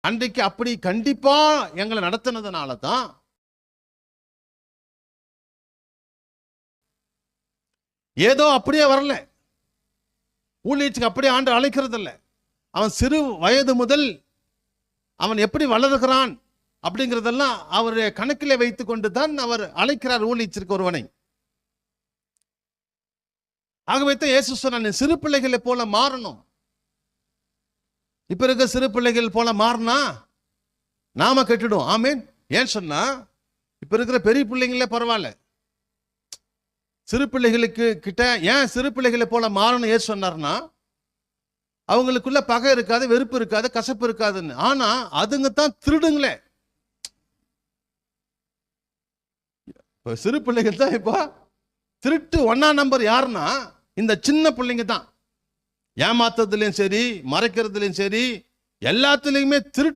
அன்றைக்கு அப்படி கண்டிப்பா எங்களை நடத்தினதுனால தான் ஏதோ அப்படியே வரல. ஊழியத்துக்கு அப்படியே ஆண்டு அழைக்கிறது இல்லை. அவன் சிறு வயது முதல் அவன் எப்படி வளர்கிறான் அப்படிங்கிறதெல்லாம் அவருடைய கணக்கிலே வைத்துக் கொண்டு தான் அவர் அழைக்கிறார் ஊழியத்திற்கு ஒருவனை. ஆகவே தான் இயேசு சொன்னார், சிறு பிள்ளைகளை போல மாறணும். இப்ப இருக்க சிறு பிள்ளைகள் போல மாறினா நாம கெட்டுடும். ஆமீன். ஏன் சொன்னா இப்ப இருக்கிற பெரிய பிள்ளைங்களே பரவாயில்ல, சிறு பிள்ளைகளுக்கு கிட்ட ஏன் சிறு பிள்ளைகளை போல மாறணும் ஏன் சொன்னார்னா, அவங்களுக்குள்ள பகை இருக்காது, வெறுப்பு இருக்காது, கசப்பு இருக்காதுன்னு. ஆனா அதுங்க தான் திருடுங்களே. இப்ப சிறு பிள்ளைகள் தான் இப்ப திருட்டு 1ஆம் நம்பர் யாருன்னா இந்த சின்ன பிள்ளைங்க தான். ஏமாத்துறதுலயும் சரி, மறைக்கிறதுலயும் சரி, எல்லாத்துலயுமே திருட்டு.